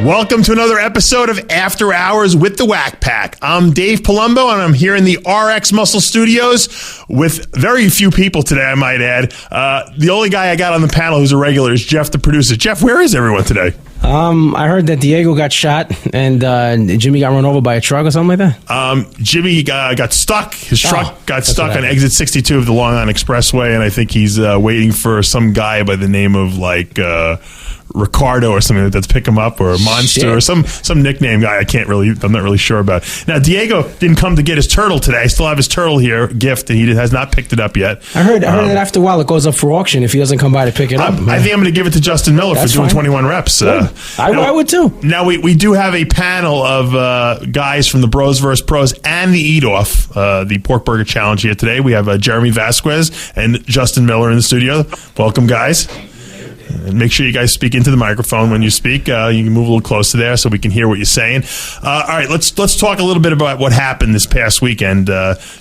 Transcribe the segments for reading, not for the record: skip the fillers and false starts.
Welcome to another episode of After Hours with the Whack Pack. I'm Dave Palumbo, and I'm here in the RX Muscle Studios with very few people today, I might add. The only guy I got on the panel who's a regular is Jeff, the producer. Jeff, where is everyone today? I heard that Diego got shot and Jimmy got run over by a truck or something like that. Jimmy got stuck. His truck got stuck on exit 62 of the Long Island Expressway, and I think he's waiting for some guy by the name of Ricardo or something that's pick him up, or a Monster or some nickname guy I'm not really sure about. Now, Diego didn't come to get his turtle today. I still have his turtle here, gift, and he has not picked it up yet. I heard that after a while it goes up for auction if he doesn't come by to pick it up. I think I'm going to give it to Justin Miller for doing 21 reps. I would too. Now, we do have a panel of guys from the Bros vs. Pros and the Eat Off, the Pork Burger Challenge here today. We have Jeremy Vasquez and Justin Miller in the studio. Welcome, guys. And make sure you guys speak into the microphone when you speak. You can move a little closer there so we can hear what you're saying. All right, let's talk a little bit about what happened this past weekend.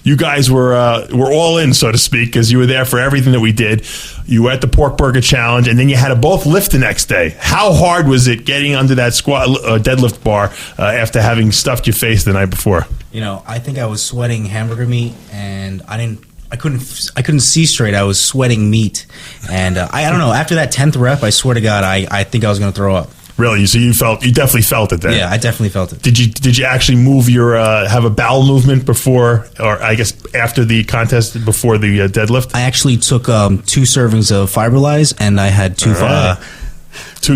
You guys were all in, so to speak, because you were there for everything that we did. You were at the Pork Burger Challenge, and then you had to both lift the next day. How hard was it getting under that squat deadlift bar after having stuffed your face the night before? You know, I think I was sweating hamburger meat, and I couldn't see straight. I was sweating meat, and I don't know. After that 10th rep, I swear to God, I think I was going to throw up. Really? So you definitely felt it then? Yeah, I definitely felt it. Did you actually move have a bowel movement before, or I guess after the contest, before the deadlift? I actually took 2 servings of Fiberlize, and I had two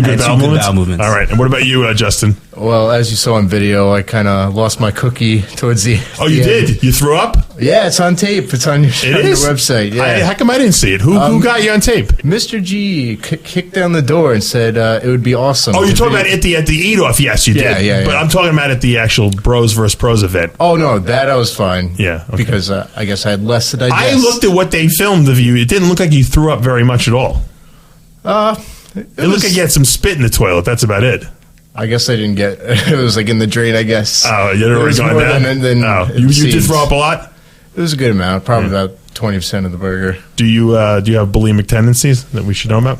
good bowel movements. All right. And what about you, Justin? Well, as you saw on video, I kind of lost my cookie towards the Oh, you did? You threw up? Yeah, it's on tape. It's on your website. Yeah. How come I didn't see it? Who got you on tape? Mr. G kicked down the door and said it would be awesome. Oh, you're talking about at the Eat Off? Yes, you did. Yeah. But I'm talking about at the actual Bros vs. Pros event. Oh, no, that I was fine. Yeah. Okay. Because I guess I had less to digest. I looked at what they filmed of you. It didn't look like you threw up very much at all. It looked like you had some spit in the toilet. That's about it. I guess I didn't get it. Was like in the drain, I guess. Oh, you had already gone down? You did throw up a lot? It was a good amount, probably about 20% of the burger. Do you have bulimic tendencies that we should know about?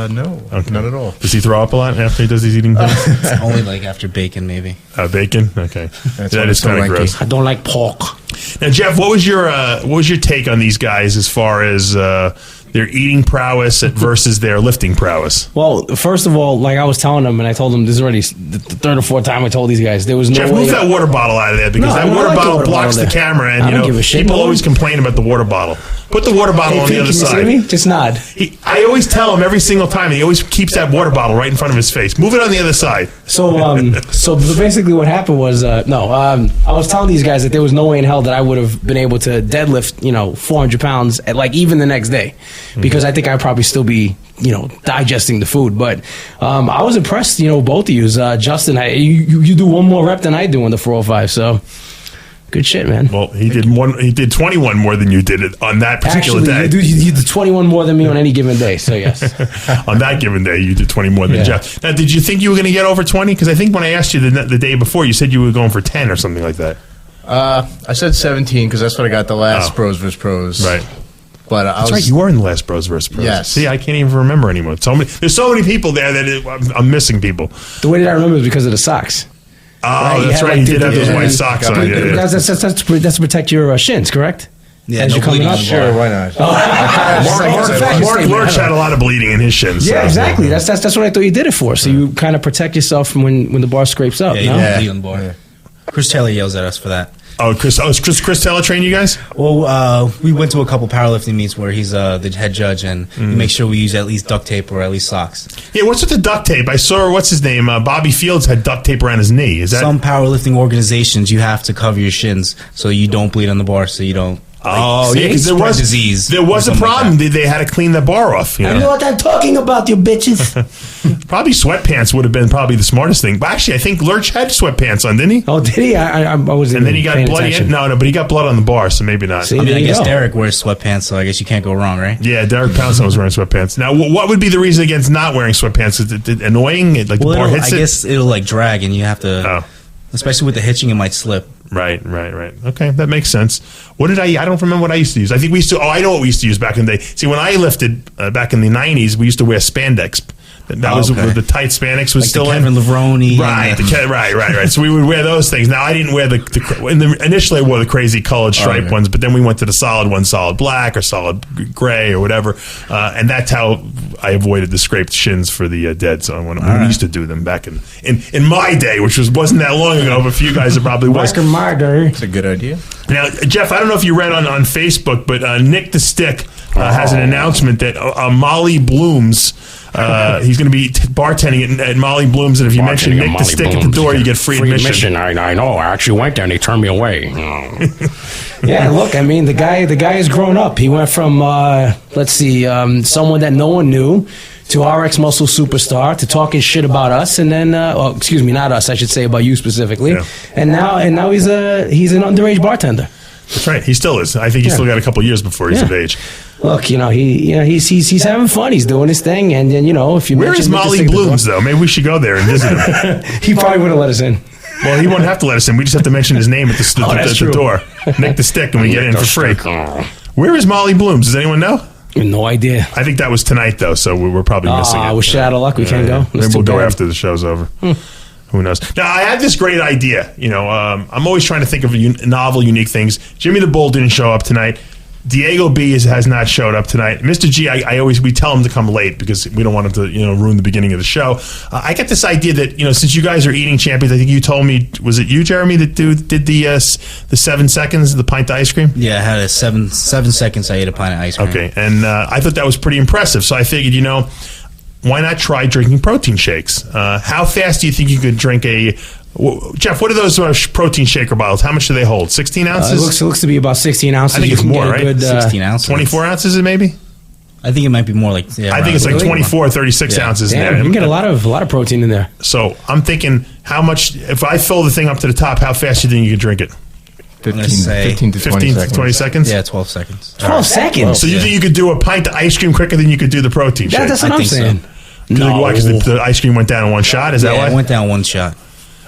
No, okay. Not at all. Does he throw up a lot after he does these eating things? Only like after bacon, maybe. Bacon? Okay. That is kind of gross. I don't like pork. Now, Jeff, what was your take on these guys as far as their eating prowess versus their lifting prowess? Well, first of all, like I was telling them, and I told them this is already the 3rd or 4th time I told these guys, there was no Jeff, way. move that water bottle out of there, because that water bottle blocks the camera, and I don't give a shit. people always complain about the water bottle. Put the water bottle on the other side. See me? Just nod. I always tell him every single time, and he always keeps that water bottle right in front of his face. Move it on the other side. So basically what happened was, I was telling these guys that there was no way in hell that I would have been able to deadlift, 400 pounds at even the next day, because I think I'd probably still be, digesting the food. But I was impressed, both of you. Justin, you do one more rep than I do on the 405, so good shit, man. Well, he did 21 more than you did on that particular day. You did 21 more than me on any given day, so yes. On that given day, you did 20 more than Jeff. Now, did you think you were going to get over 20? Because I think when I asked you the day before, you said you were going for 10 or something like that. I said 17 because that's what I got the last Bros vs. Pros. Right. But that's right. You were in the last Bros vs. Pros. Yes. See, I can't even remember anymore. There's so many people there that I'm missing people. The way that I remember is because of the socks. Oh, right? That's right. You did have those white socks on. That's to protect your shins, correct? Yeah, as you're coming up. Sure, why not? Mark Lurch had a lot of bleeding in his shins. Yeah, exactly. That's what I thought you did it for. So you kind of protect yourself from when the bar scrapes up. Yeah, you bleed on the bar. Yeah. Chris Taylor yells at us for that. Oh, Chris Taylor train you guys? Well, we went to a couple powerlifting meets where he's the head judge, and we make sure we use at least duct tape or at least socks. Yeah, what's with the duct tape? I saw, what's his name? Bobby Fields had duct tape around his knee. Is that some powerlifting organizations? You have to cover your shins so you don't bleed on the bar, so you don't. Yeah, because there was disease. There was a problem. Like they had to clean the bar off. I know what I'm talking about, you bitches. Probably sweatpants would have been probably the smartest thing. But actually, I think Lurch had sweatpants on, didn't he? Oh, did he? I wasn't. And then he got bloody. No, but he got blood on the bar, so maybe not. See, I guess Derek wears sweatpants, so I guess you can't go wrong, right? Yeah, Derek Poundstone was wearing sweatpants. Now, what would be the reason against not wearing sweatpants? Is it annoying? Like the bar hits it? I guess it'll like drag, and you have to. Especially with the hitching, it might slip. Right. Okay, that makes sense. What did I don't remember what I used to use. I think we used to, I know what we used to use back in the day. See, when I lifted back in the 90s, we used to wear spandex. That was the tight Spanx was like still the in. Kevin Levrone. Right. So we would wear those things. Now I didn't wear initially I wore the crazy colored stripe ones, but then we went to the solid ones, solid black or solid gray or whatever, and that's how I avoided the scraped shins for the dead. So when we used to do them back in my day, which wasn't that long ago, but for you guys it probably was. Back in my day. It's a good idea. Now, Jeff, I don't know if you read on Facebook, but Nick the Stick has an announcement that Molly Bloom's. He's going to be bartending at Molly Bloom's, and if you mention Nick the Stick at the door, you get free admission. I know. I actually went there, and they turned me away. Yeah, look, I mean, the guy has grown up. He went from someone that no one knew to RX Muscle superstar to talking shit about us, and then excuse me, not us, I should say about you specifically. Yeah. And now he's an underage bartender. That's right. He still is. I think he's still got a couple of years before he's of age. Look, he's having fun. He's doing his thing, and then if you where is Molly Bloom's though? Maybe we should go there and visit him. He probably wouldn't let us in. Well, he won't have to let us in. We just have to mention his name at the door. Nick the Stick, and we get in for free. Where is Molly Bloom's? Does anyone know? No idea. I think that was tonight though, so we're probably missing it. We're shit out of luck. We can't go. Maybe we'll go after the show's over. Who knows? Now, I had this great idea. I'm always trying to think of novel, unique things. Jimmy the Bull didn't show up tonight. Diego B has not showed up tonight. Mr. G, we tell him to come late because we don't want him to ruin the beginning of the show. I get this idea that since you guys are eating champions, I think you told me, was it you, Jeremy, that did the 7 seconds, the pint of ice cream? Yeah, I had 7 seconds. I ate a pint of ice cream. Okay, and I thought that was pretty impressive. So I figured, why not try drinking protein shakes? How fast do you think you could drink Jeff, what are those protein shaker bottles? How much do they hold? 16 ounces? It looks to be about 16 ounces. I think it's more, right? 16 ounces. 24 ounces, maybe? I think it might be more like. Yeah, I think it's like 24, 36 ounces in there. You can get a lot of protein in there. So I'm thinking, how much? If I fill the thing up to the top, how fast do you think you could drink it? 15 to 20 seconds? Yeah, 12 seconds. 12 seconds. So you think you could do a pint of ice cream quicker than you could do the protein shake? That's what I'm saying. No. Why? Because the ice cream went down in one shot? Is that why? It went down one shot.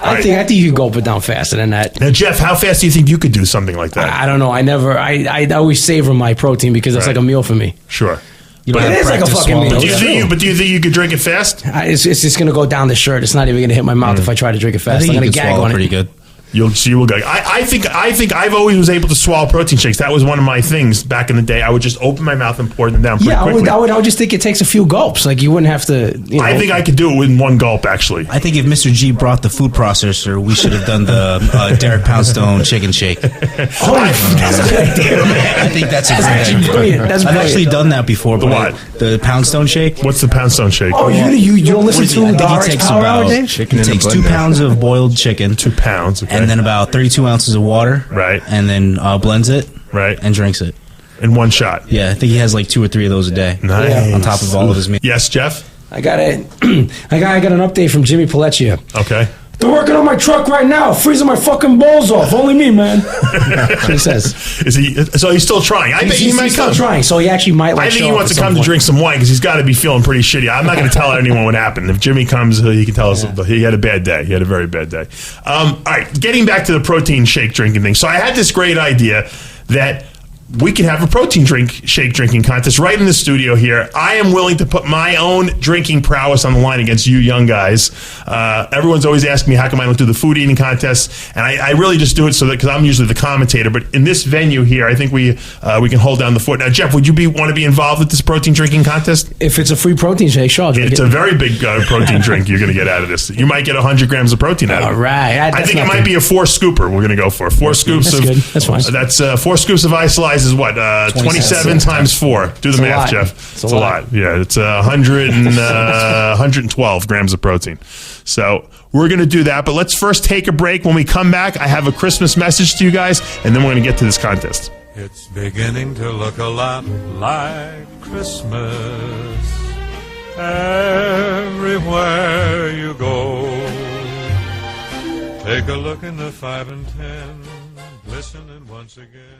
I think you could gulp it down faster than that. Now, Jeff, how fast do you think you could do something like that? I don't know. I always savor my protein because it's like a meal for me. Sure. But it is like a fucking meal. Do you think you could drink it fast? It's just going to go down the shirt. It's not even going to hit my mouth if I try to drink it fast. I'm going to gag on it. Pretty good. You will go. I think I've always was able to swallow protein shakes. That was one of my things back in the day. I would just open my mouth and pour them down pretty quickly. I would just think it takes a few gulps. Like you wouldn't have to. I think I could do it within one gulp. Actually, I think if Mr. G brought the food processor, we should have done the Derek Poundstone chicken shake. That's a good idea, man. I think that's a great idea. Brilliant. I've actually done that before. The what? The Poundstone shake. What's the Poundstone shake? Oh, you don't listen to the RX Power Hour, Dave? He takes 2 pounds of boiled chicken. 2 pounds, okay. And then about 32 ounces of water. Right. And then blends it. Right. And drinks it. In one shot. Yeah, I think he has like 2 or 3 of those a day. Nice. On top of all of his meals. Yes, Jeff? I got an update from Jimmy Pellecchia. Okay. They're working on my truck right now, freezing my fucking balls off. Only me, man. That's what he says. So he's still trying. I bet he might come. He's still trying, so he actually might. I think he wants to come to drink some wine because he's got to be feeling pretty shitty. I'm not going to tell anyone what happened. If Jimmy comes, he can tell us he had a bad day. He had a very bad day. All right, getting back to the protein shake drinking thing. So I had this great idea that we could have a protein shake drinking contest right in the studio here. I am willing to put my own drinking prowess on the line against you young guys. Everyone's always asking me how come I don't do the food eating contests, and I really just do it so that because I'm usually the commentator. But in this venue here, I think we can hold down the fort. Now, Jeff, would you want to be involved with this protein drinking contest? If it's a free protein shake, sure. It's a very big protein drink you're going to get out of this. You might get 100 grams of protein out of it. All right. I think it might be a 4 scooper we're going to go for. 4 scoops of. Good. That's fine. That's 4 scoops of isolized is what? 27 times 4. Do the math, Jeff. It's a lot. Yeah, it's 112 grams of protein. So we're going to do that. But let's first take a break. When we come back, I have a Christmas message to you guys, and then we're going to get to this contest. It's beginning to look a lot like Christmas everywhere you go. Take a look in the 5 and 10, listening once again.